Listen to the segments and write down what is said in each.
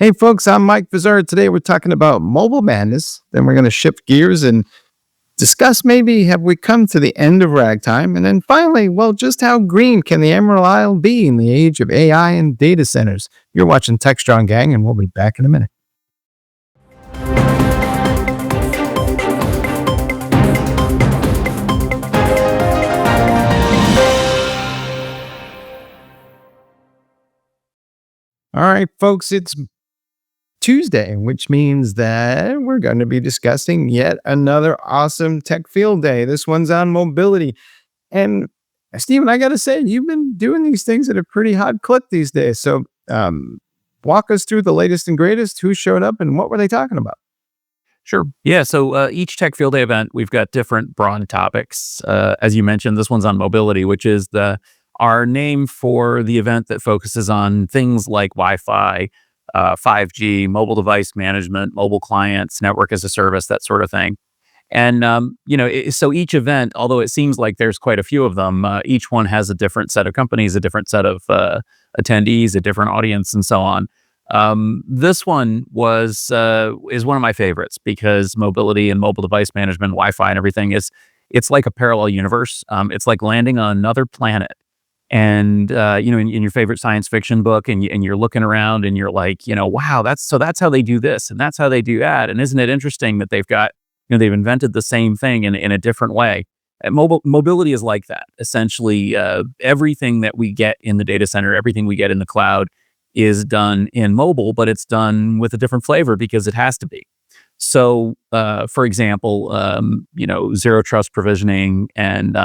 Hey, folks, I'm Mike Vizard. Today we're talking about mobile madness. Then we're going to shift gears and discuss maybe have we come to the end of ragtime? And then finally, well, just how green can the Emerald Isle be in the age of AI and data centers? You're watching Techstrong Gang, and we'll be back in a minute. All right, folks, it's Tuesday, which means that we're going to be discussing yet another awesome tech field day. This one's on mobility. And Stephen, I got to say, you've been doing these things at a pretty hot clip these days. So walk us through the latest and greatest. Who showed up and what were they talking about? Sure. Yeah. So each Tech Field Day event, we've got different broad topics. As you mentioned, this one's on mobility, which is our name for the event that focuses on things like Wi-Fi, 5G, mobile device management, mobile clients, network as a service, that sort of thing. And so each event, although it seems like there's quite a few of them, each one has a different set of companies, a different set of attendees, a different audience, and so on. This one is one of my favorites because mobility and mobile device management, Wi-Fi, and everything it's like a parallel universe. It's like landing on another planet. And in your favorite science fiction book, and you're looking around, and you're like, wow, that's how they do this, and that's how they do that, and isn't it interesting that they've invented the same thing in a different way. And mobility is like that. Essentially, everything that we get in the data center, everything we get in the cloud, is done in mobile, but it's done with a different flavor because it has to be. So, for example, zero trust provisioning and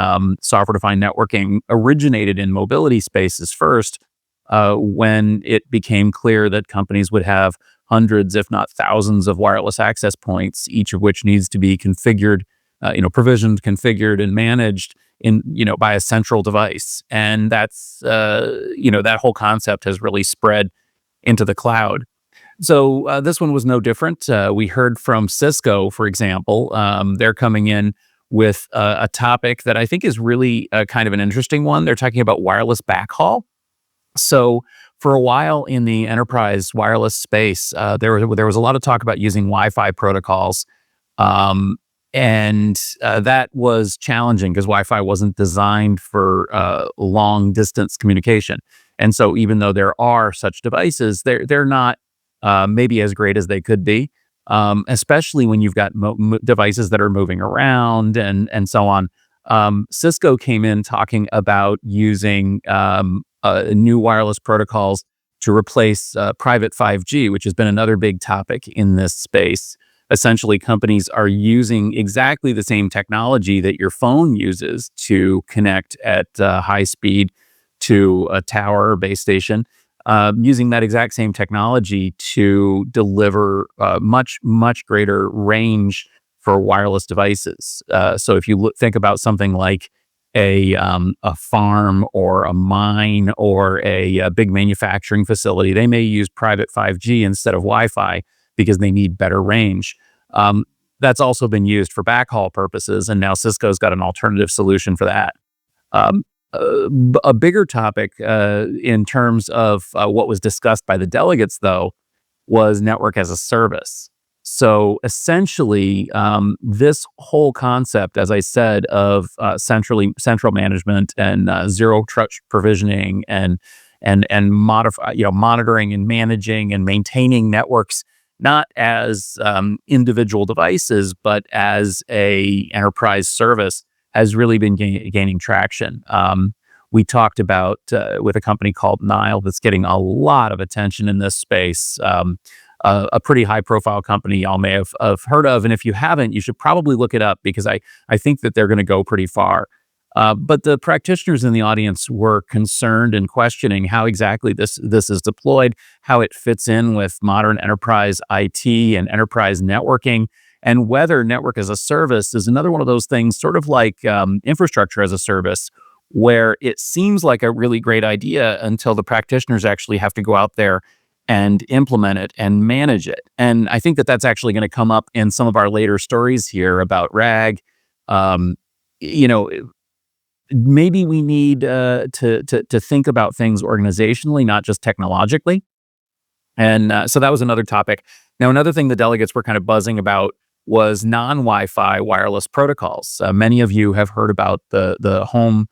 software-defined networking originated in mobility spaces first, when it became clear that companies would have hundreds, if not thousands, of wireless access points, each of which needs to be configured, provisioned, configured, and managed by a central device. And that's that whole concept has really spread into the cloud. So this one was no different. We heard from Cisco, for example. They're coming in with a topic that I think is really kind of an interesting one. They're talking about wireless backhaul. So for a while in the enterprise wireless space, there was a lot of talk about using Wi-Fi protocols. And that was challenging because Wi-Fi wasn't designed for long distance communication. And so even though there are such devices, they're not maybe as great as they could be, especially when you've got devices that are moving around and so on. Cisco came in talking about using new wireless protocols to replace private 5G, which has been another big topic in this space. Essentially, companies are using exactly the same technology that your phone uses to connect at high speed to a tower or base station. Using that exact same technology to deliver much greater range for wireless devices. So if you think about something like a farm or a mine or a big manufacturing facility, they may use private 5G instead of Wi-Fi because they need better range. That's also been used for backhaul purposes, and now Cisco's got an alternative solution for that. A bigger topic in terms of what was discussed by the delegates, though, was network as a service. So essentially, this whole concept, as I said, of central management and zero trust provisioning and monitoring and managing and maintaining networks, not as individual devices, but as a enterprise service, has really been gaining traction. We talked about with a company called Nile that's getting a lot of attention in this space, a pretty high profile company y'all may have heard of. And if you haven't, you should probably look it up because I think that they're going to go pretty far. But the practitioners in the audience were concerned and questioning how exactly this is deployed, how it fits in with modern enterprise IT and enterprise networking, and whether network as a service is another one of those things, sort of like infrastructure as a service, where it seems like a really great idea until the practitioners actually have to go out there and implement it and manage it. And I think that that's actually going to come up in some of our later stories here about RAG. Maybe we need to think about things organizationally, not just technologically. And so that was another topic. Now, another thing the delegates were kind of buzzing about was non-Wi-Fi wireless protocols. Many of you have heard about the home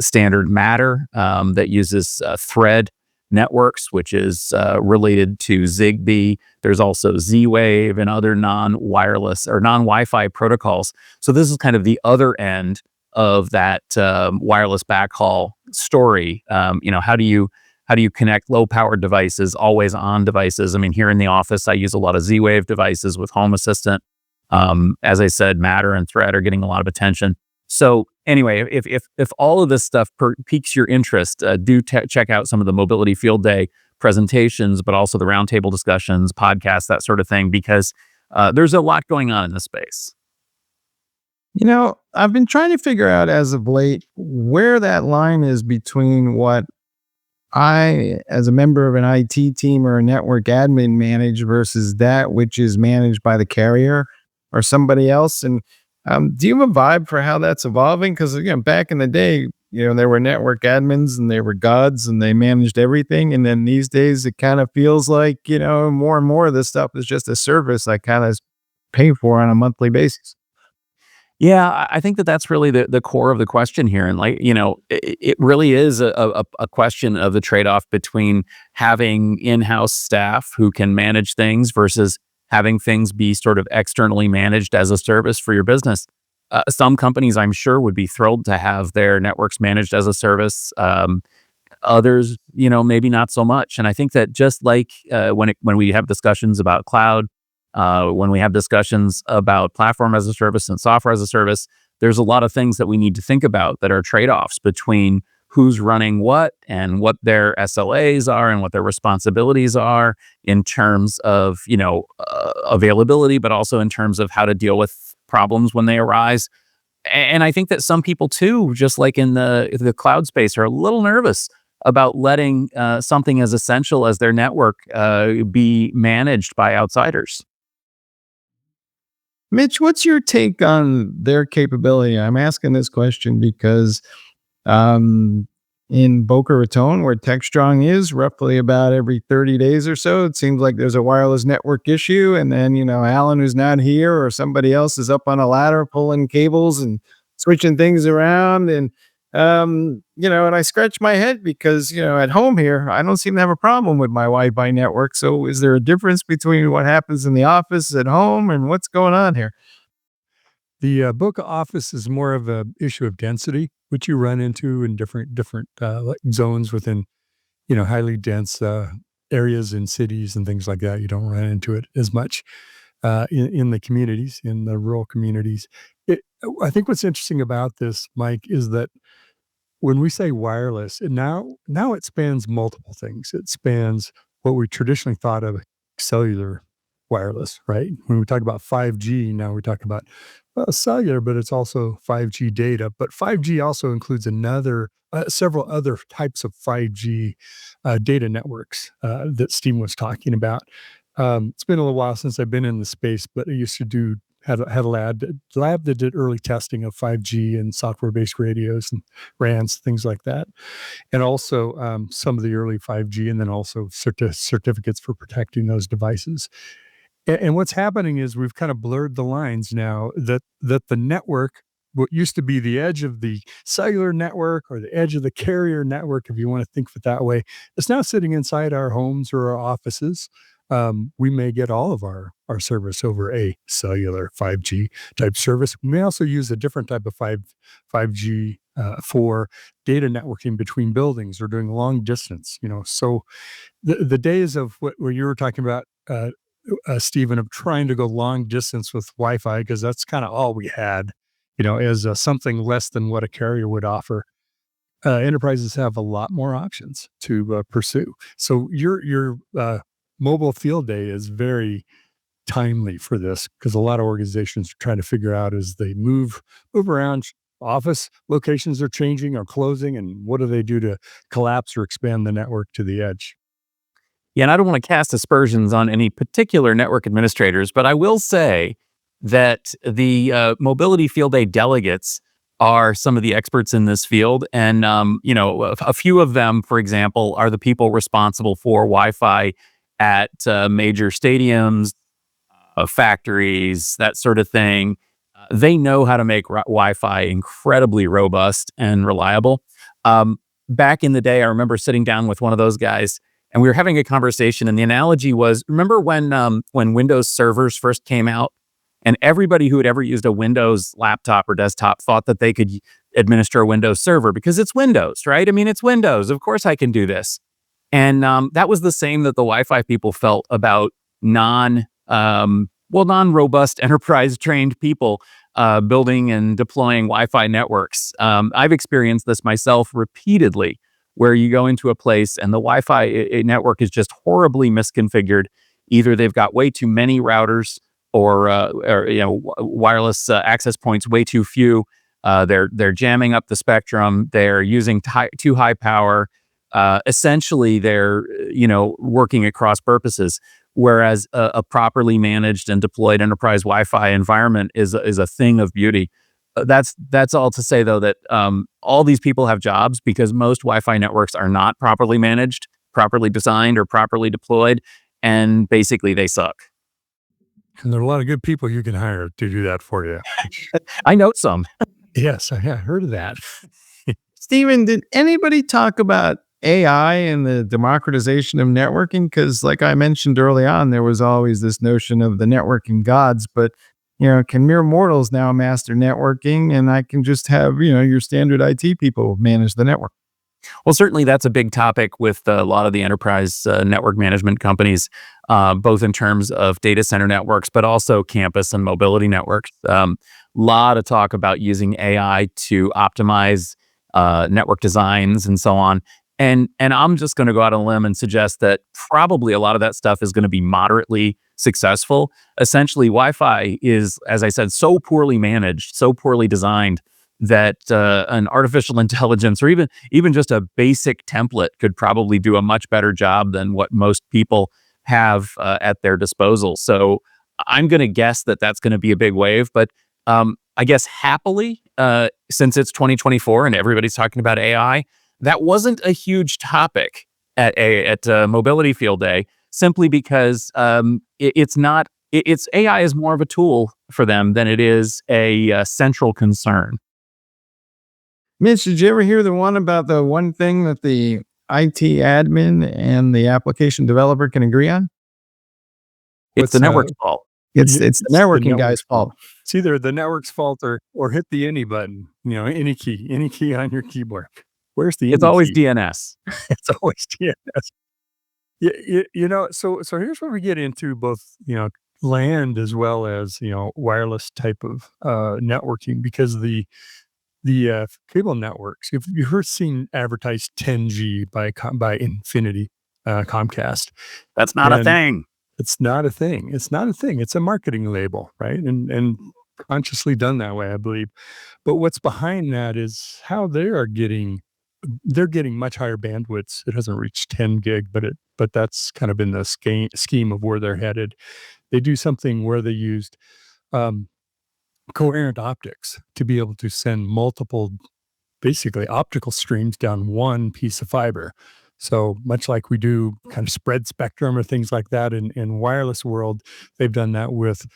standard Matter that uses Thread networks, which is related to Zigbee. There's also Z-Wave and other non-wireless or non-Wi-Fi protocols. So this is kind of the other end of that wireless backhaul story. How do you connect low-powered devices, always-on devices? I mean, here in the office, I use a lot of Z-Wave devices with Home Assistant. As I said, Matter and Thread are getting a lot of attention. So anyway, if all of this stuff piques your interest, do check out some of the Mobility Field Day presentations, but also the roundtable discussions, podcasts, that sort of thing, because there's a lot going on in this space. I've been trying to figure out as of late where that line is between what I, as a member of an IT team or a network admin, manage versus that which is managed by the carrier or somebody else. And do you have a vibe for how that's evolving? Because again, back in the day, there were network admins and they were gods and they managed everything. And then these days, it kind of feels like more and more of this stuff is just a service I kind of pay for on a monthly basis. Yeah, I think that that's really the core of the question here. And it really is a question of the trade-off between having in-house staff who can manage things versus having things be sort of externally managed as a service for your business. Some companies, I'm sure, would be thrilled to have their networks managed as a service. Others, maybe not so much. And I think that just like when we have discussions about cloud, when we have discussions about platform as a service and software as a service, there's a lot of things that we need to think about that are trade-offs between who's running what and what their SLAs are and what their responsibilities are in terms of, availability, but also in terms of how to deal with problems when they arise. And I think that some people too, just like in the cloud space, are a little nervous about letting something as essential as their network be managed by outsiders. Mitch, what's your take on their capability? I'm asking this question because um, in Boca Raton, where Techstrong is, roughly about every 30 days or so, it seems like there's a wireless network issue. And then, Alan, who's not here, or somebody else is up on a ladder pulling cables and switching things around. And I scratch my head because, at home here, I don't seem to have a problem with my Wi-Fi network. So is there a difference between what happens in the office at home and what's going on here? The Boca office is more of a issue of density, which you run into in different like zones within highly dense areas in cities and things like that. You don't run into it as much in the communities, in the rural communities. I think what's interesting about this, Mike, is that when we say wireless, now it spans multiple things. It spans what we traditionally thought of cellular wireless, right? When we talk about 5G, now we're talking about cellular, but it's also 5G data. But 5G also includes several other types of 5G data networks that Steve was talking about. It's been a little while since I've been in the space, but I used to had a lab that did early testing of 5G and software-based radios and RANs, things like that, and also some of the early 5G, and then also certificates for protecting those devices. And what's happening is we've kind of blurred the lines now that the network, what used to be the edge of the cellular network or the edge of the carrier network, if you want to think of it that way, is now sitting inside our homes or our offices. We may get all of our service over a cellular 5G type service. We may also use a different type of 5G for data networking between buildings or doing long distance. So the days of what you were talking about, Stephen, of trying to go long distance with Wi-Fi, because that's kind of all we had, as something less than what a carrier would offer. Enterprises have a lot more options to pursue. So your mobile field day is very timely for this, because a lot of organizations are trying to figure out as they move around. Office locations are changing or closing, and what do they do to collapse or expand the network to the edge? Yeah, and I don't want to cast aspersions on any particular network administrators, but I will say that the Mobility Field Day delegates are some of the experts in this field. And, a few of them, for example, are the people responsible for Wi-Fi at major stadiums, factories, that sort of thing. They know how to make Wi-Fi incredibly robust and reliable. Back in the day, I remember sitting down with one of those guys, and we were having a conversation. And the analogy was, remember when Windows servers first came out, and everybody who had ever used a Windows laptop or desktop thought that they could administer a Windows server because it's Windows, right? I mean, it's Windows. Of course, I can do this. And that was the same that the Wi-Fi people felt about non-robust enterprise trained people building and deploying Wi-Fi networks. I've experienced this myself repeatedly, where you go into a place and the Wi-Fi network is just horribly misconfigured. Either they've got way too many routers, or wireless access points way too few. They're jamming up the spectrum. They're using too high power. Essentially, they're working at cross purposes. Whereas a properly managed and deployed enterprise Wi-Fi environment is a thing of beauty. That's all to say, though, that all these people have jobs because most Wi-Fi networks are not properly managed, properly designed, or properly deployed, and basically they suck. And there are a lot of good people you can hire to do that for you. I know some. Yes, I heard of that. Stephen, did anybody talk about AI and the democratization of networking? Because like I mentioned early on, there was always this notion of the networking gods, but can mere mortals now master networking, and I can just have, your standard IT people manage the network? Well, certainly that's a big topic with a lot of the enterprise network management companies, both in terms of data center networks, but also campus and mobility networks. Lot of talk about using AI to optimize network designs and so on. And I'm just going to go out on a limb and suggest that probably a lot of that stuff is going to be moderately successful. Essentially, Wi-Fi is, as I said, so poorly managed, so poorly designed that an artificial intelligence or even just a basic template could probably do a much better job than what most people have at their disposal. So I'm going to guess that that's going to be a big wave. But I guess happily, since it's 2024 and everybody's talking about AI, that wasn't a huge topic at Mobility Field Day, simply because it's not. It's AI is more of a tool for them than it is a central concern. Mitch, did you ever hear the one about the one thing that the IT admin and the application developer can agree on? It's the network's fault. It's the networking guy's fault. It's either the network's fault or hit the any button, any key on your keyboard. Where's the? It's always key? DNS. It's always DNS. So here's where we get into both, land as well as, wireless type of networking, because the cable networks, if you've heard seen advertised 10G by Infinity, Comcast. That's not a thing. It's not a thing. It's not a thing. It's a marketing label, right? And consciously done that way, I believe. But what's behind that is how they're getting much higher bandwidths. It hasn't reached 10 gig, but that's kind of been the scheme of where they're headed. They do something where they used coherent optics to be able to send multiple, basically optical streams down one piece of fiber. So much like we do kind of spread spectrum or things like that in wireless world, they've done that with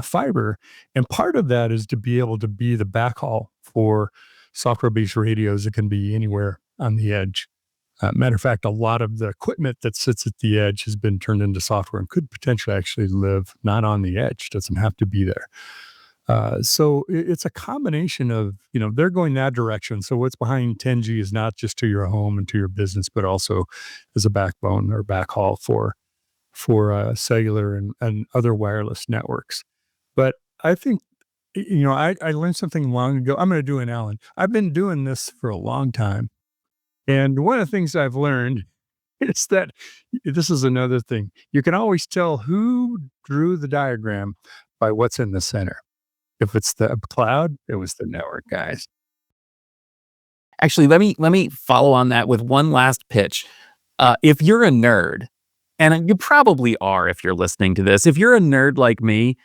fiber. And part of that is to be able to be the backhaul for software-based radios that can be anywhere on the edge. Matter of fact, a lot of the equipment that sits at the edge has been turned into software and could potentially actually live not on the edge, doesn't have to be there. So it's a combination of, they're going that direction. So what's behind 10G is not just to your home and to your business, but also as a backbone or backhaul for cellular and other wireless networks. But I think, I learned something long ago. I'm going to do an Alan. I've been doing this for a long time. And one of the things I've learned is that this is another thing. You can always tell who drew the diagram by what's in the center. If it's the cloud, it was the network guys. Actually, let me follow on that with one last pitch. If you're a nerd, and you probably are if you're listening to this, if you're a nerd like me,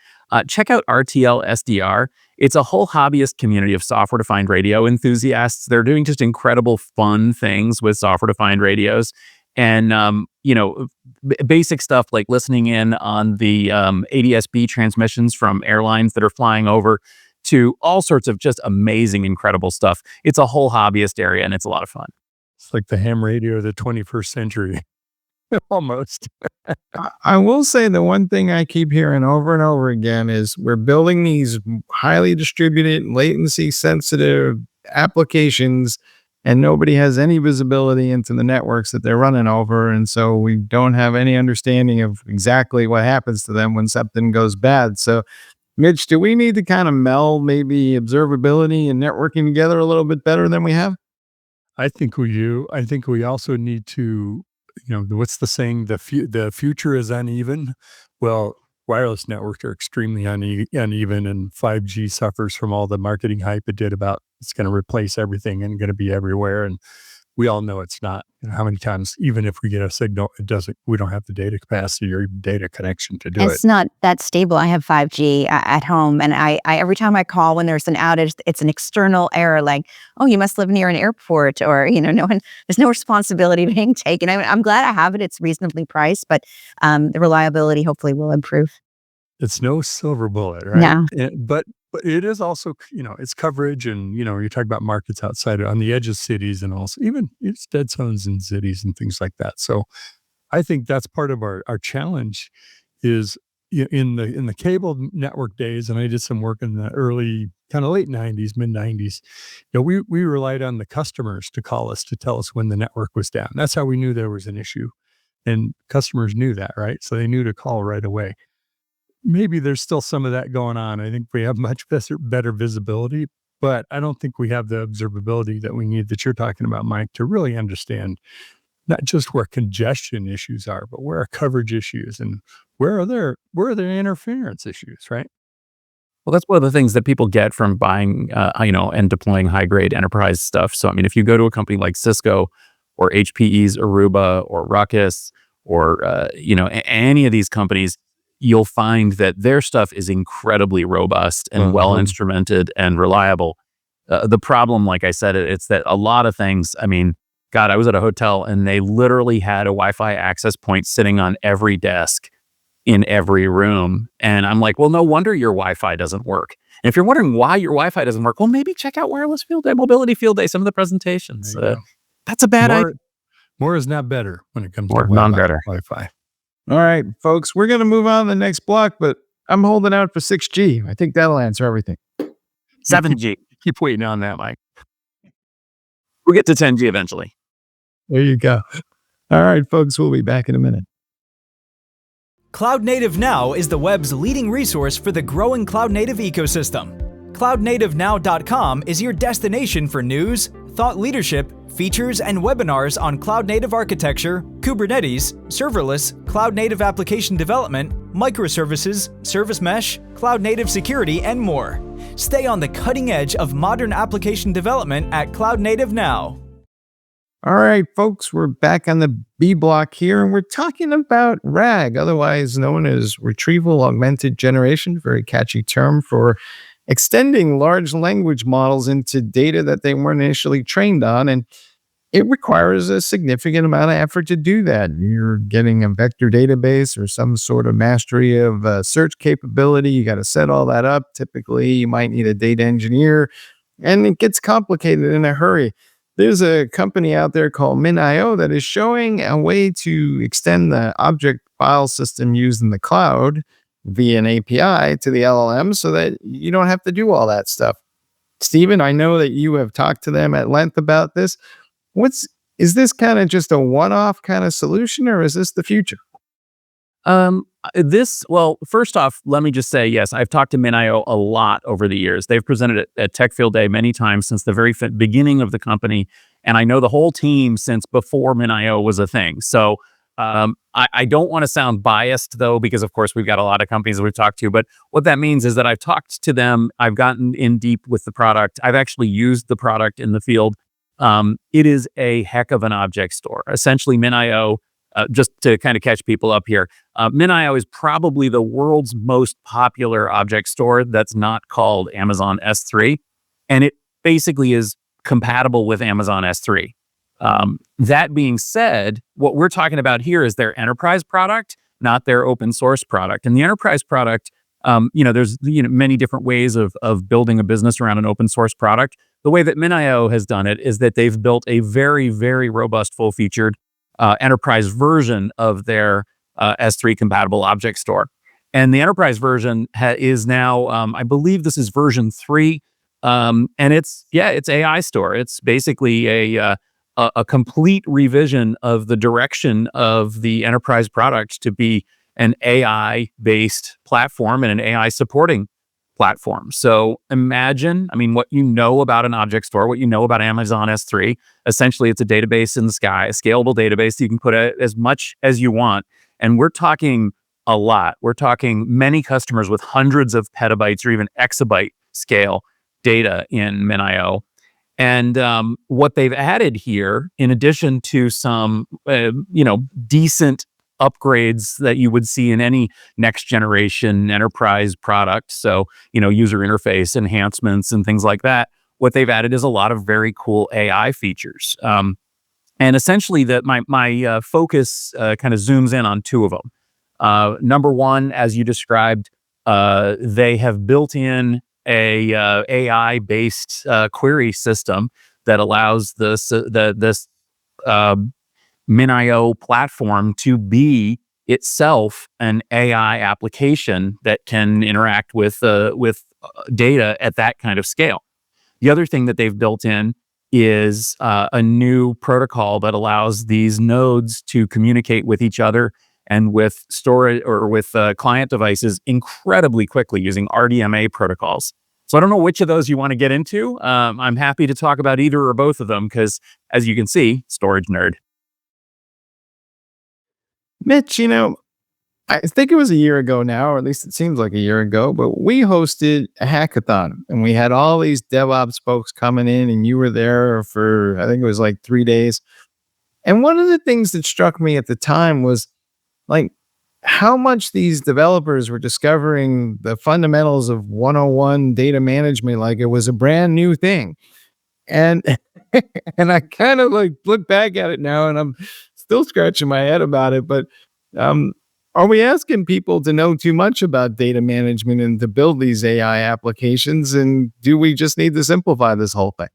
check out RTL SDR. It's a whole hobbyist community of software-defined radio enthusiasts. They're doing just incredible fun things with software-defined radios. And, basic stuff like listening in on the ADS-B transmissions from airlines that are flying over to all sorts of just amazing, incredible stuff. It's a whole hobbyist area, and it's a lot of fun. It's like the ham radio of the 21st century, almost. I will say the one thing I keep hearing over and over again is we're building these highly distributed, latency sensitive applications, and nobody has any visibility into the networks that they're running over. And so we don't have any understanding of exactly what happens to them when something goes bad. So, Mitch, do we need to kind of meld maybe observability and networking together a little bit better than we have? I think we do. I think we also need to, what's the saying? The future is uneven. Well, wireless networks are extremely uneven, and 5G suffers from all the marketing hype it did about it's going to replace everything and going to be everywhere. And we all know it's not. How many times, even if we get a signal, it doesn't. We don't have the data capacity or even data connection to do it. It's not that stable. I have 5G at home, and I every time I call when there's an outage, it's an external error like, oh, you must live near an airport, or there's no responsibility being taken. I'm glad I have it. It's reasonably priced, but the reliability hopefully will improve. It's no silver bullet, right? No. But it is also, it's coverage, and you talk about markets outside on the edge of cities, and also even it's dead zones in cities and things like that. So I think that's part of our challenge is in the cable network days, and I did some work in the early kind of late 90s, mid 90s. We relied on the customers to call us to tell us when the network was down. That's how we knew there was an issue, and customers knew that, right? So they knew to call right away. Maybe there's still some of that going on. I think we have much better visibility, but I don't think we have the observability that we need that you're talking about, Mike, to really understand not just where congestion issues are, but where are coverage issues and where are there interference issues, right? Well, that's one of the things that people get from buying, and deploying high-grade enterprise stuff. So, I mean, if you go to a company like Cisco or HPE's Aruba or Ruckus or, any of these companies, you'll find that their stuff is incredibly robust and well instrumented and reliable. The problem, like I said, it's that a lot of things, I mean, God, I was at a hotel and they literally had a Wi-Fi access point sitting on every desk in every room. And I'm like, well, no wonder your Wi-Fi doesn't work. And if you're wondering why your Wi-Fi doesn't work, well, maybe check out Wireless Field Day, Mobility Field Day, some of the presentations. That's a bad idea. More is not better when it comes to Wi-Fi. All right, folks, we're going to move on to the next block, but I'm holding out for 6G. I think that'll answer everything. 7G. Keep waiting on that, Mike. We'll get to 10G eventually. There you go. All right, folks, we'll be back in a minute. Cloud Native Now is the web's leading resource for the growing cloud native ecosystem. CloudNativeNow.com is your destination for news, thought leadership, features, and webinars on cloud native architecture, Kubernetes, serverless, cloud native application development, microservices, service mesh, cloud native security, and more. Stay on the cutting edge of modern application development at Cloud Native Now. All right, folks, we're back on the B block here, and we're talking about RAG, otherwise known as retrieval augmented generation, very catchy term for extending large language models into data that they weren't initially trained on. And it requires a significant amount of effort to do that. You're getting a vector database or some sort of mastery of search capability. You got to set all that up. Typically, you might need a data engineer, and it gets complicated in a hurry. There's a company out there called MinIO that is showing a way to extend the object file system used in the cloud via an API to the LLM so that you don't have to do all that stuff. Stephen, I know that you have talked to them at length about this. Is this kind of just a one-off kind of solution, or is this the future? Well, first off, let me just say, yes, I've talked to MinIO a lot over the years. They've presented it at Tech Field Day many times since the very beginning of the company. And I know the whole team since before MinIO was a thing. So I don't want to sound biased, though, because, of course, we've got a lot of companies that we've talked to. But what that means is that I've talked to them. I've gotten in deep with the product. I've actually used the product in the field. It is a heck of an object store. Essentially, MinIO, just to kind of catch people up here, MinIO is probably the world's most popular object store that's not called Amazon S3. And it basically is compatible with Amazon S3. That being said, what we're talking about here is their enterprise product, not their open source product. And the enterprise product, there's many different ways of building a business around an open source product. The way that MinIO has done it is that they've built a very, very robust, full-featured enterprise version of their S3 compatible object store. And the enterprise version is now, I believe this is version 3, and it's AI store. It's basically a complete revision of the direction of the enterprise product to be an AI-based platform and an AI supporting platform. So imagine, what you know about an object store, what you know about Amazon S3. Essentially, it's a database in the sky, a scalable database. You can put as much as you want. And we're talking a lot. We're talking many customers with hundreds of petabytes or even exabyte scale data in MinIO. And what they've added here, in addition to some, decent upgrades that you would see in any next generation enterprise product, so user interface enhancements and things like that, what they've added is a lot of very cool AI features. And essentially, that my focus kind of zooms in on 2 of them. Number one, as you described, they have built in a AI-based query system that allows this MinIO platform to be itself an AI application that can interact with data at that kind of scale. The other thing that they've built in is a new protocol that allows these nodes to communicate with each other and with storage or with client devices incredibly quickly using RDMA protocols. So I don't know which of those you want to get into. I'm happy to talk about either or both of them because, as you can see, storage nerd. Mitch, I think it was a year ago now, or at least it seems like a year ago, but we hosted a hackathon and we had all these DevOps folks coming in and you were there for, I think it was like 3 days. And one of the things that struck me at the time was like how much these developers were discovering the fundamentals of 101 data management like it was a brand new thing. And and I kind of like look back at it now and I'm still scratching my head about it, but are we asking people to know too much about data management and to build these AI applications? And do we just need to simplify this whole thing?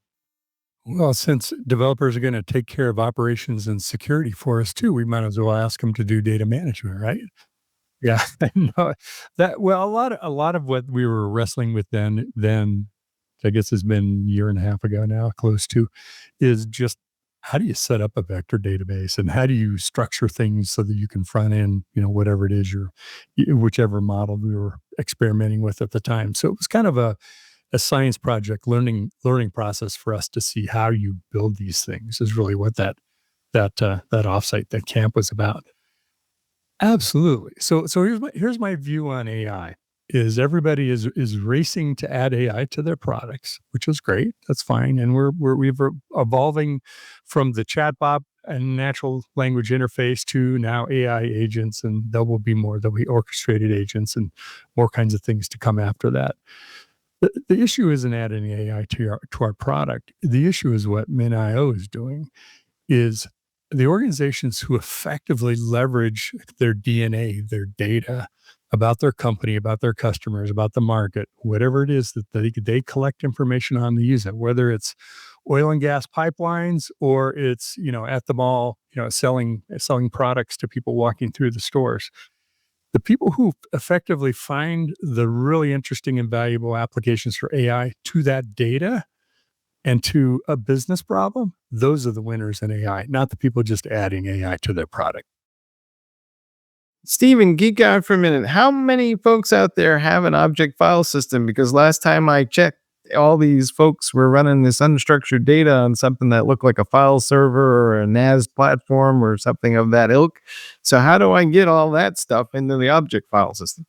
Well, since developers are going to take care of operations and security for us too, we might as well ask them to do data management, right? Yeah, no, a lot of what we were wrestling with then, I guess has been a year and a half ago now, close to, is just how do you set up a vector database and how do you structure things so that you can front end, whatever it is whichever model we were experimenting with at the time. So it was kind of a science project, learning process for us to see how you build these things is really what that offsite, that camp was about. Absolutely. So here's my view on AI. Is everybody is racing to add AI to their products, which is great. That's fine, and we're evolving from the chatbot and natural language interface to now AI agents, and there'll be orchestrated agents and more kinds of things to come after that. The issue isn't adding AI to our product. The issue is what MinIO is doing. Is the organizations who effectively leverage their DNA, their data about their company, about their customers, about the market, whatever it is that they collect information on to use it, whether it's oil and gas pipelines or it's, at the mall, selling products to people walking through the stores. The people who effectively find the really interesting and valuable applications for AI to that data and to a business problem, those are the winners in AI, not the people just adding AI to their product. Stephen, geek out for a minute. How many folks out there have an object file system? Because last time I checked, all these folks were running this unstructured data on something that looked like a file server or a NAS platform or something of that ilk. So how do I get all that stuff into the object file system?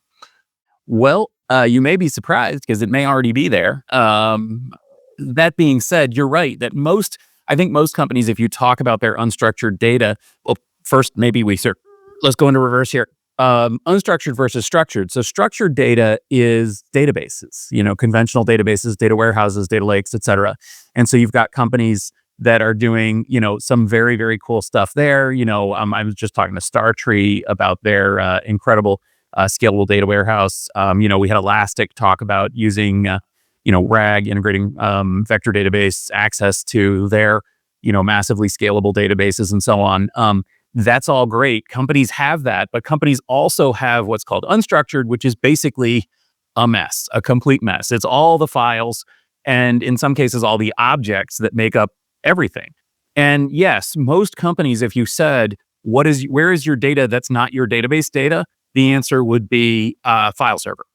Well, you may be surprised because it may already be there. That being said, you're right that I think most companies, if you talk about their unstructured data, well, first, let's go into reverse here. Unstructured versus structured. So structured data is databases, conventional databases, data warehouses, data lakes, et cetera. And so you've got companies that are doing, some very, very cool stuff there. I was just talking to Startree about their incredible scalable data warehouse. We had Elastic talk about using, RAG, integrating vector database access to their, massively scalable databases and so on. That's all great. Companies have that, but companies also have what's called unstructured, which is basically a mess, a complete mess. It's all the files and in some cases, all the objects that make up everything. And yes, most companies, if you said, where is your data that's not your database data? The answer would be file server.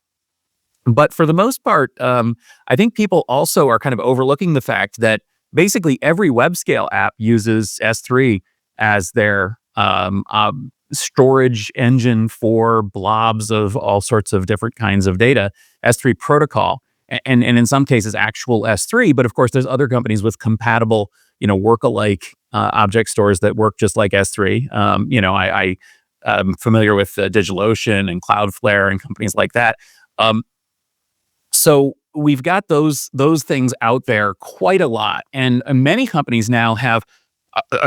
But for the most part, I think people also are kind of overlooking the fact that basically every web scale app uses S3 as their storage engine for blobs of all sorts of different kinds of data, S3 protocol, and in some cases actual S3. But of course, there's other companies with compatible, work-alike object stores that work just like S3. I'm familiar with DigitalOcean and Cloudflare and companies like that. So we've got those things out there quite a lot, and many companies now have.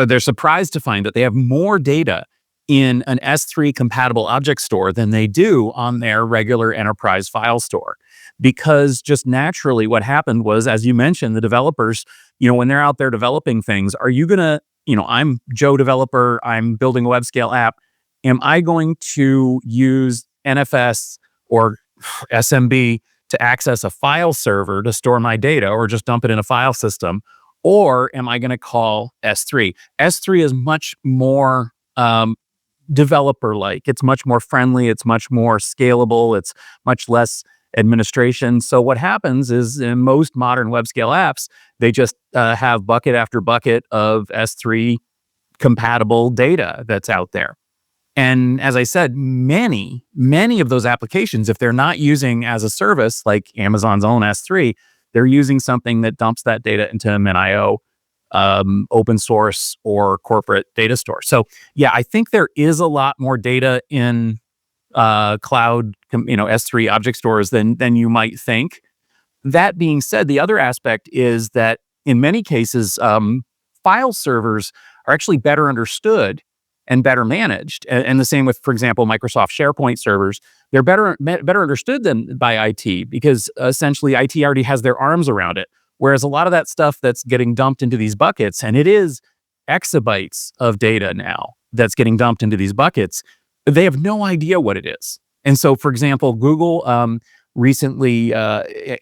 They're surprised to find that they have more data in an S3 compatible object store than they do on their regular enterprise file store. Because just naturally what happened was, as you mentioned, the developers, when they're out there developing things, are you going to, I'm Joe developer, I'm building a web scale app. Am I going to use NFS or SMB to access a file server to store my data or just dump it in a file system? Or am I going to call S3? S3 is much more developer-like. It's much more friendly. It's much more scalable. It's much less administration. So what happens is in most modern web scale apps, they just have bucket after bucket of S3 compatible data that's out there. And as I said, many of those applications, if they're not using as a service like Amazon's own S3, they're using something that dumps that data into MinIO, open source or corporate data store. So yeah, I think there is a lot more data in cloud, S3 object stores than you might think. That being said, the other aspect is that in many cases, file servers are actually better understood and better managed. And the same with, for example, Microsoft SharePoint servers. They're better understood than by IT because essentially IT already has their arms around it. Whereas a lot of that stuff that's getting dumped into these buckets, and it is exabytes of data now that's getting dumped into these buckets, they have no idea what it is. And so, for example, Google recently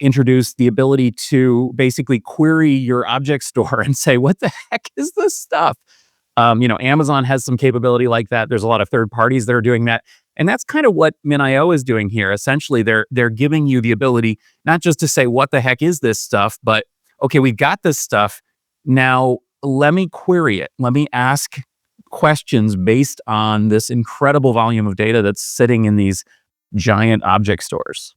introduced the ability to basically query your object store and say, what the heck is this stuff? Amazon has some capability like that. There's a lot of third parties that are doing that. And that's kind of what MinIO is doing here. Essentially, they're giving you the ability not just to say, what the heck is this stuff, but, okay, we've got this stuff. Now, let me query it. Let me ask questions based on this incredible volume of data that's sitting in these giant object stores.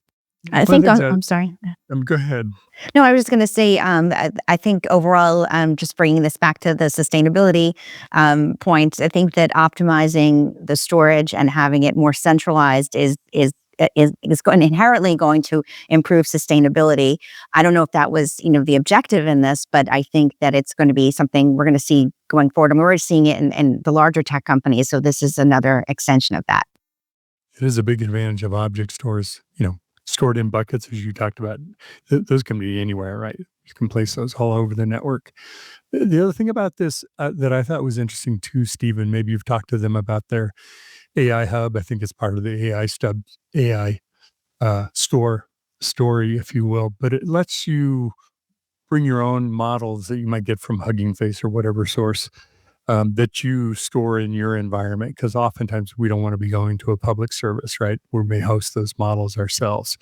I think, I'm sorry. Go ahead. No, I was just going to say, I think overall, just bringing this back to the sustainability point, I think that optimizing the storage and having it more centralized is inherently going to improve sustainability. I don't know if that was, the objective in this, but I think that it's going to be something we're going to see going forward. And we're already seeing it in the larger tech companies. So this is another extension of that. It is a big advantage of object stores, stored in buckets, as you talked about. Those can be anywhere, right? You can place those all over the network. The other thing about this that I thought was interesting too, Stephen, maybe you've talked to them about their AI hub. I think it's part of the AI story, if you will. But it lets you bring your own models that you might get from Hugging Face or whatever source that you store in your environment, because oftentimes we don't want to be going to a public service, right? We may host those models ourselves.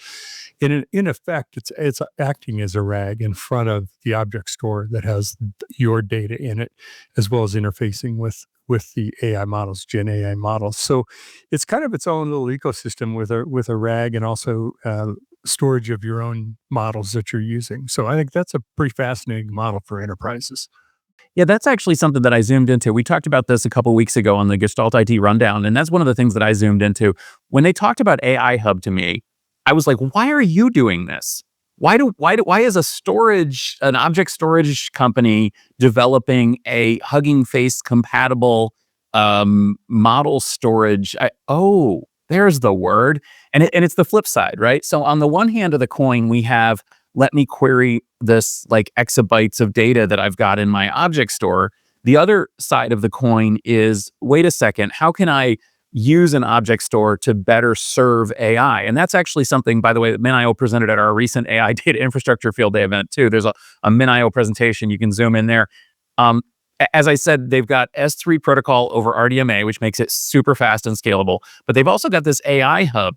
In effect, it's acting as a RAG in front of the object store that has your data in it, as well as interfacing with the AI models, Gen AI models. So it's kind of its own little ecosystem with a RAG and also storage of your own models that you're using. So I think that's a pretty fascinating model for enterprises. Yeah, that's actually something that I zoomed into. We talked about this a couple of weeks ago on the Gestalt IT Rundown, and that's one of the things that I zoomed into. When they talked about AI Hub to me, I was like, why are you doing this? why is an object storage company developing a Hugging Face compatible model storage? There's the word. And it's the flip side, right? So on the one hand of the coin, we have, let me query this like exabytes of data that I've got in my object store. The other side of the coin is, wait a second, how can I use an object store to better serve AI? And that's actually something, by the way, that MinIO presented at our recent AI Data Infrastructure Field Day event too. There's a MinIO presentation. You can zoom in there. As I said, they've got S3 protocol over RDMA, which makes it super fast and scalable. But they've also got this AI hub.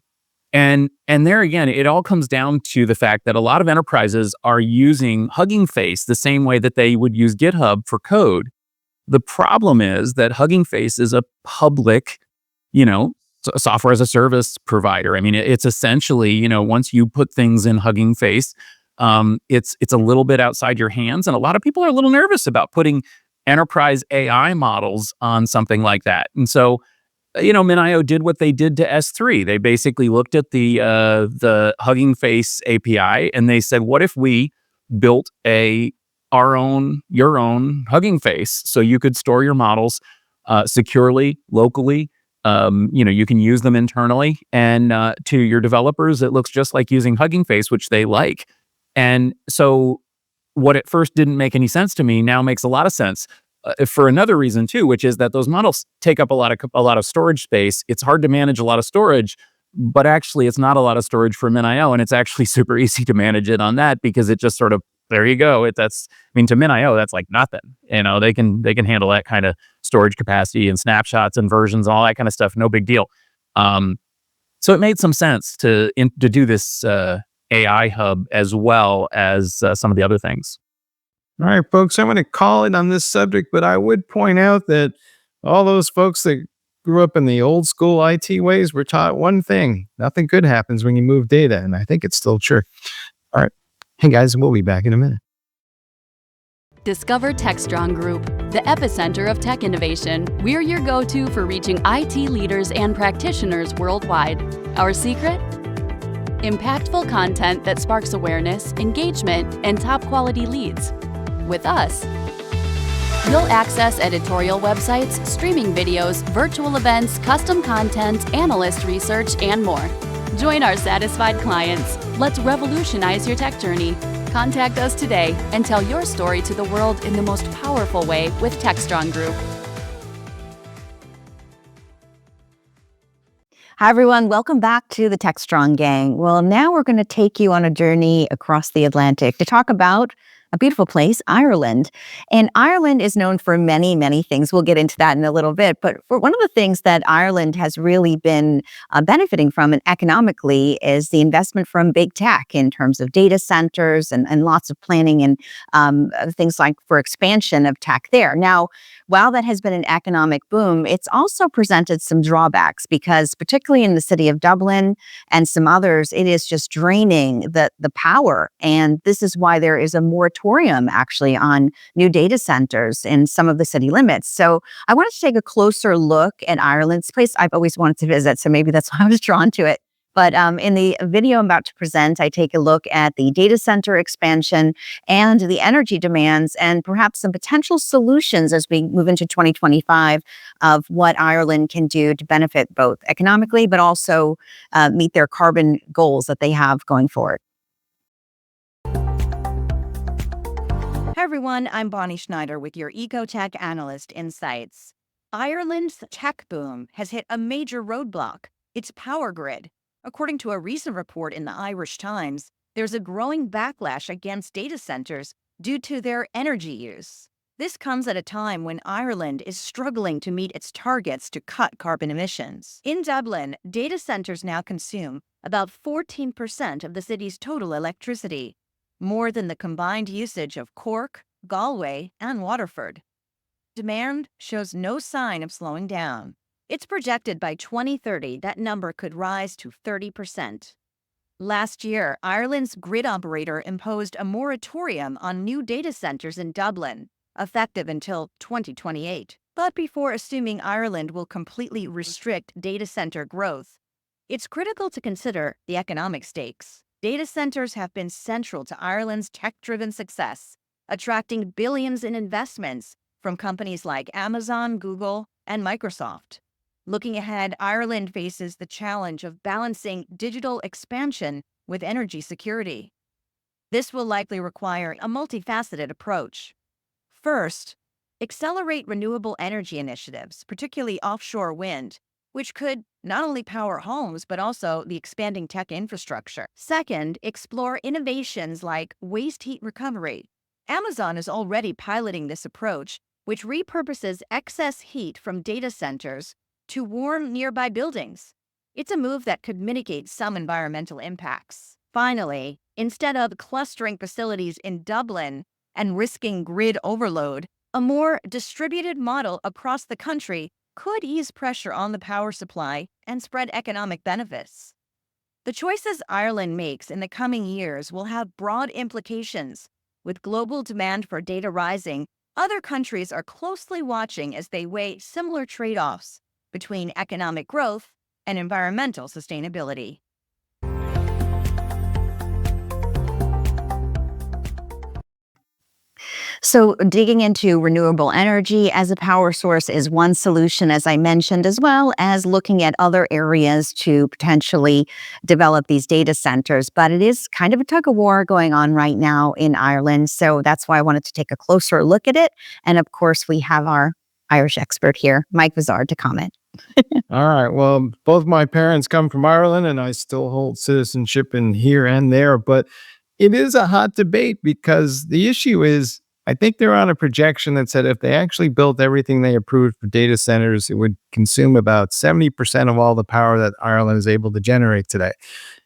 And there again, it all comes down to the fact that a lot of enterprises are using Hugging Face the same way that they would use GitHub for code. The problem is that Hugging Face is a public, software as a service provider. I mean, it's essentially, once you put things in Hugging Face, it's a little bit outside your hands. And a lot of people are a little nervous about putting enterprise AI models on something like that. And so, MinIO did what they did to S3. They basically looked at the Hugging Face API and they said, what if we built your own Hugging Face so you could store your models securely, locally. You can use them internally, and to your developers, it looks just like using Hugging Face, which they like. And so what at first didn't make any sense to me now makes a lot of sense for another reason too, which is that those models take up a lot of storage space. It's hard to manage a lot of storage, but actually it's not a lot of storage for MinIO, and it's actually super easy to manage it on that because it just sort of, there you go. To MinIO, that's like nothing. They can handle that kind of storage capacity and snapshots and versions, all that kind of stuff. No big deal. So it made some sense to do this AI hub as well as some of the other things. All right, folks, I'm going to call it on this subject, but I would point out that all those folks that grew up in the old school IT ways were taught one thing: nothing good happens when you move data. And I think it's still true. All right. Hey guys, we'll be back in a minute. Discover Techstrong Group, the epicenter of tech innovation. We're your go-to for reaching IT leaders and practitioners worldwide. Our secret? Impactful content that sparks awareness, engagement, and top-quality leads. With us, you'll access editorial websites, streaming videos, virtual events, custom content, analyst research, and more. Join our satisfied clients. Let's revolutionize your tech journey. Contact us today and tell your story to the world in the most powerful way with Techstrong Group. Hi, everyone. Welcome back to the Techstrong Gang. Well, now we're going to take you on a journey across the Atlantic to talk about a beautiful place, Ireland. And Ireland is known for many, many things. We'll get into that in a little bit. But for one of the things that Ireland has really been benefiting from and economically is the investment from big tech in terms of data centers and lots of planning and things like for expansion of tech there. Now, while that has been an economic boom, it's also presented some drawbacks because particularly in the city of Dublin and some others, it is just draining the power. And this is why there is a moratorium actually on new data centers in some of the city limits. So I wanted to take a closer look at Ireland's place. I've always wanted to visit, so maybe that's why I was drawn to it. But in the video I'm about to present, I take a look at the data center expansion and the energy demands and perhaps some potential solutions as we move into 2025 of what Ireland can do to benefit both economically, but also meet their carbon goals that they have going forward. Hi, everyone. I'm Bonnie Schneider with your EcoTech Analyst Insights. Ireland's tech boom has hit a major roadblock: its power grid. According to a recent report in the Irish Times, there's a growing backlash against data centers due to their energy use. This comes at a time when Ireland is struggling to meet its targets to cut carbon emissions. In Dublin, data centers now consume about 14% of the city's total electricity, more than the combined usage of Cork, Galway, and Waterford. Demand shows no sign of slowing down. It's projected by 2030 that number could rise to 30%. Last year, Ireland's grid operator imposed a moratorium on new data centers in Dublin, effective until 2028. But before assuming Ireland will completely restrict data center growth, it's critical to consider the economic stakes. Data centers have been central to Ireland's tech-driven success, attracting billions in investments from companies like Amazon, Google, and Microsoft. Looking ahead, Ireland faces the challenge of balancing digital expansion with energy security. This will likely require a multifaceted approach. First, accelerate renewable energy initiatives, particularly offshore wind, which could not only power homes, but also the expanding tech infrastructure. Second, explore innovations like waste heat recovery. Amazon is already piloting this approach, which repurposes excess heat from data centers to warm nearby buildings. It's a move that could mitigate some environmental impacts. Finally, instead of clustering facilities in Dublin and risking grid overload, a more distributed model across the country could ease pressure on the power supply and spread economic benefits. The choices Ireland makes in the coming years will have broad implications. With global demand for data rising, other countries are closely watching as they weigh similar trade-offs between economic growth and environmental sustainability. So digging into renewable energy as a power source is one solution, as I mentioned, as well as looking at other areas to potentially develop these data centers. But it is kind of a tug of war going on right now in Ireland. So that's why I wanted to take a closer look at it. And of course, we have our Irish expert here, Mike Vizard, to comment. All right. Well, both my parents come from Ireland, and I still hold citizenship in here and there. But it is a hot debate because the issue is, I think they're on a projection that said if they actually built everything they approved for data centers, it would consume about 70% of all the power that Ireland is able to generate today.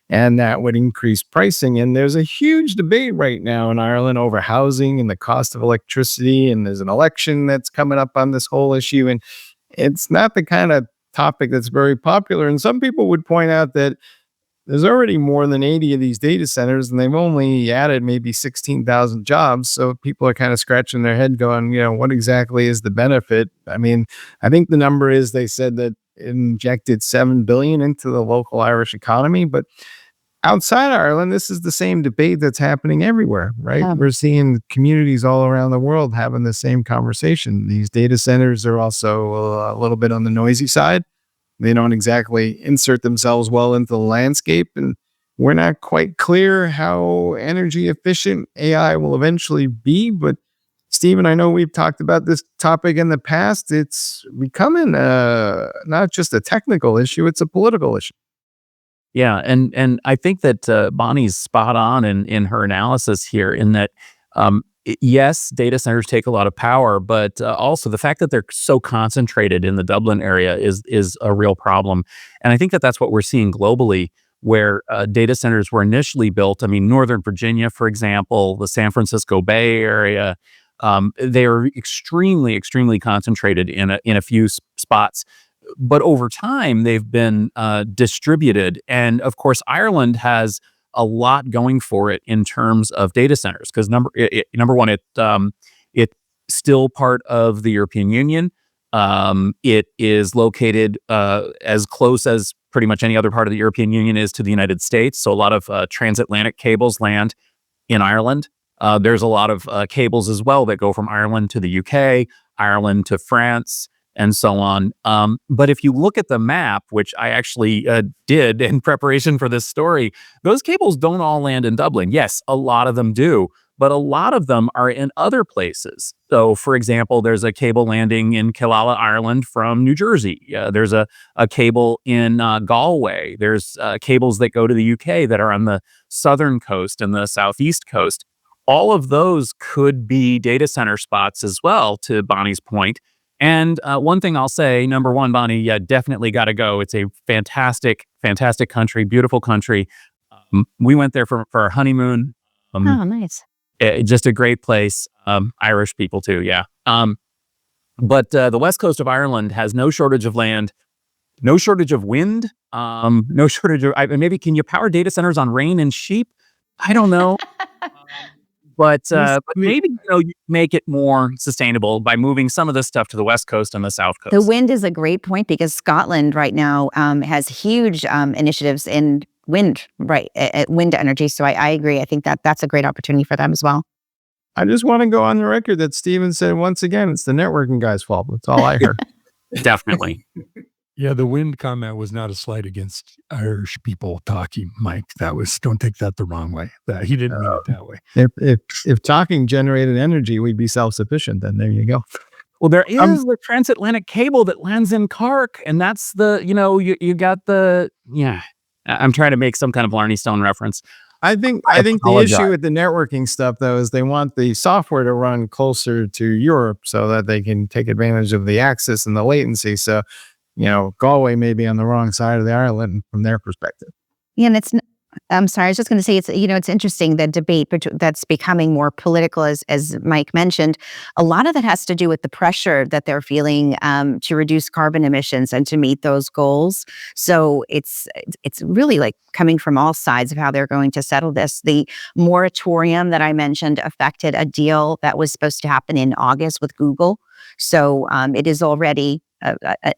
And that would increase pricing. And there's a huge debate right now in Ireland over housing and the cost of electricity. And there's an election that's coming up on this whole issue. And it's not the kind of topic that's very popular. And some people would point out that there's already more than 80 of these data centers, and they've only added maybe 16,000 jobs. So people are kind of scratching their head going, what exactly is the benefit? I mean, I think the number is they said that it injected $7 billion into the local Irish economy. But outside Ireland, this is the same debate that's happening everywhere, right? Yeah. We're seeing communities all around the world having the same conversation. These data centers are also a little bit on the noisy side. They don't exactly insert themselves well into the landscape, and we're not quite clear how energy efficient AI will eventually be. But Stephen, I know we've talked about this topic in the past. It's becoming not just a technical issue, it's a political issue. Yeah, and I think that Bonnie's spot on in her analysis here in that, yes, data centers take a lot of power, but also the fact that they're so concentrated in the Dublin area is a real problem. And I think that that's what we're seeing globally, where data centers were initially built. I mean, Northern Virginia, for example, the San Francisco Bay Area, they are extremely, extremely concentrated in a few spots. But over time, they've been distributed. And of course, Ireland has a lot going for it in terms of data centers because number one, it's still part of the European Union. It is located as close as pretty much any other part of the European Union is to the United States. So a lot of transatlantic cables land in Ireland. There's a lot of cables as well that go from Ireland to the UK, Ireland to France, and so on. But if you look at the map, which I actually did in preparation for this story, those cables don't all land in Dublin. Yes, a lot of them do, but a lot of them are in other places. So, for example, there's a cable landing in Killala, Ireland from New Jersey. There's a cable in Galway. There's cables that go to the UK that are on the southern coast and the southeast coast. All of those could be data center spots as well, to Bonnie's point. And one thing I'll say, number one, Bonnie, yeah, definitely got to go. It's a fantastic, fantastic country, beautiful country. We went there for our honeymoon. Oh, nice. Just a great place. Irish people too, yeah. But the west coast of Ireland has no shortage of land, no shortage of wind, no shortage of, maybe can you power data centers on rain and sheep? I don't know. But maybe you make it more sustainable by moving some of this stuff to the west coast and the south coast. The wind is a great point because Scotland right now has huge initiatives in wind, right? Wind energy. So I agree. I think that's a great opportunity for them as well. I just want to go on the record that Stephen said once again, it's the networking guy's fault. That's all I heard. Definitely. Yeah, the wind comment was not a slight against Irish people talking, Mike. That was, don't take that the wrong way. He didn't mean it that way. If talking generated energy, we'd be self-sufficient. Then there you go. Well, there is the transatlantic cable that lands in Cork, and that's the, you got the, I'm trying to make some kind of Blarney Stone reference. I think the issue with the networking stuff, though, is they want the software to run closer to Europe so that they can take advantage of the access and the latency. So, Galway may be on the wrong side of the island from their perspective. Yeah, and I'm sorry, I was just going to say, it's interesting, the debate that's becoming more political, as Mike mentioned. A lot of that has to do with the pressure that they're feeling to reduce carbon emissions and to meet those goals. So it's really like coming from all sides of how they're going to settle this. The moratorium that I mentioned affected a deal that was supposed to happen in August with Google. So it is already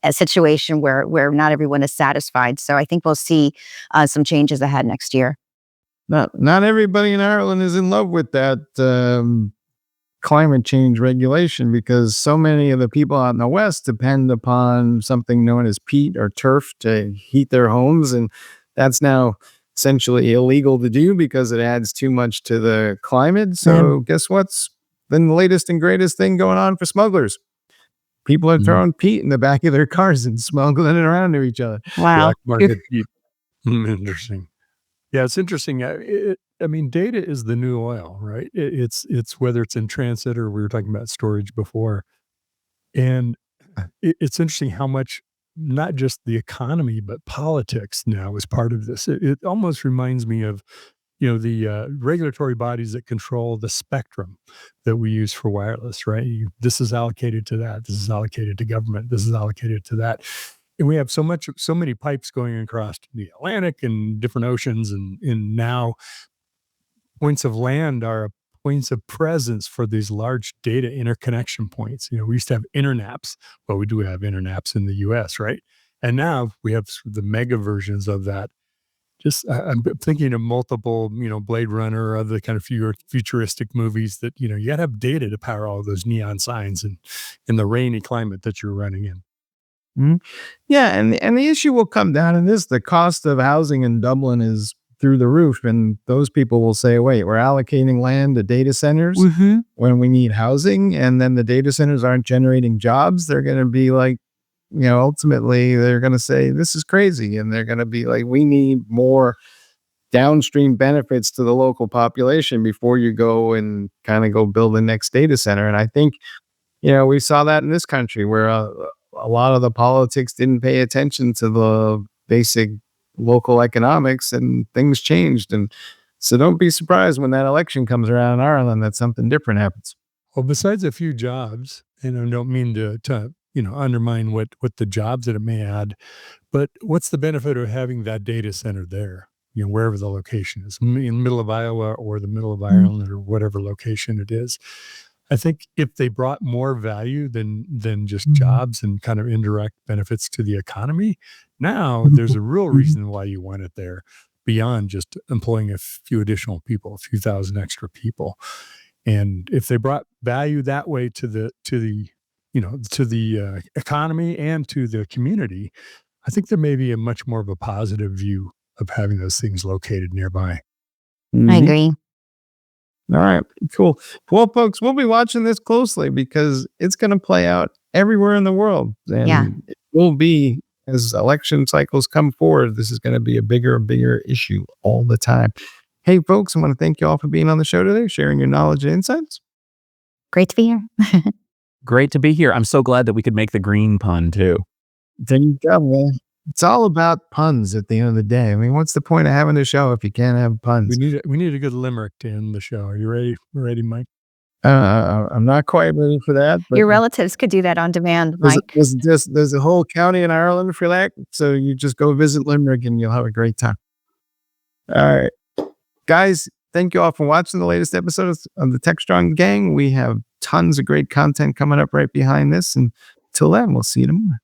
a situation where not everyone is satisfied. So I think we'll see some changes ahead next year. Not everybody in Ireland is in love with that climate change regulation, because so many of the people out in the West depend upon something known as peat or turf to heat their homes. And that's now essentially illegal to do because it adds too much to the climate. So guess what's been the latest and greatest thing going on for smugglers? People are throwing peat in the back of their cars and smuggling it around to each other. Wow. Black market peat. Interesting. Yeah, it's interesting. Data is the new oil, right? It's whether it's in transit or we were talking about storage before. And it's interesting how much, not just the economy, but politics now is part of this. It almost reminds me of the regulatory bodies that control the spectrum that we use for wireless, right? This is allocated to that. This is allocated to government. This is allocated to that. And we have so many pipes going across the Atlantic and different oceans. And now points of land are points of presence for these large data interconnection points. We used to have internaps. Well, we do have internaps in the US, right? And now we have the mega versions of that. I'm thinking of multiple, Blade Runner or other kind of futuristic movies that, you got to have data to power all those neon signs and in the rainy climate that you're running in. Mm-hmm. Yeah. And the issue will come down to this. The cost of housing in Dublin is through the roof. And those people will say, wait, we're allocating land to data centers when we need housing. And then the data centers aren't generating jobs. They're going to be like, ultimately they're going to say, this is crazy. And they're going to be like, we need more downstream benefits to the local population before you go and kind of go build the next data center. And I think, we saw that in this country where a lot of the politics didn't pay attention to the basic local economics and things changed. And so don't be surprised when that election comes around in Ireland that something different happens. Well, besides a few jobs, and I don't mean to undermine what the jobs that it may add, but what's the benefit of having that data center there, wherever the location is, in the middle of Iowa or the middle of Ireland or whatever location it is? I think if they brought more value than just jobs and kind of indirect benefits to the economy, now there's a real reason why you want it there beyond just employing a few additional people, a few thousand extra people. And if they brought value that way to the economy and to the community, I think there may be a much more of a positive view of having those things located nearby. I agree. All right, cool. Well, folks, we'll be watching this closely because it's going to play out everywhere in the world. And it will be, as election cycles come forward, this is going to be a bigger and bigger issue all the time. Hey, folks, I want to thank you all for being on the show today, sharing your knowledge and insights. Great to be here. Great to be here. I'm so glad that we could make the green pun too. There you go, man. It's all about puns at the end of the day. I mean, what's the point of having a show if you can't have puns? We need a good limerick to end the show. Are you ready? Ready, Mike? I'm not quite ready for that. But your relatives could do that on demand, Mike. There's a whole county in Ireland for that. So you just go visit Limerick and you'll have a great time. All right. Guys, thank you all for watching the latest episodes of the Techstrong Gang. We have tons of great content coming up right behind this. And till then, we'll see you tomorrow.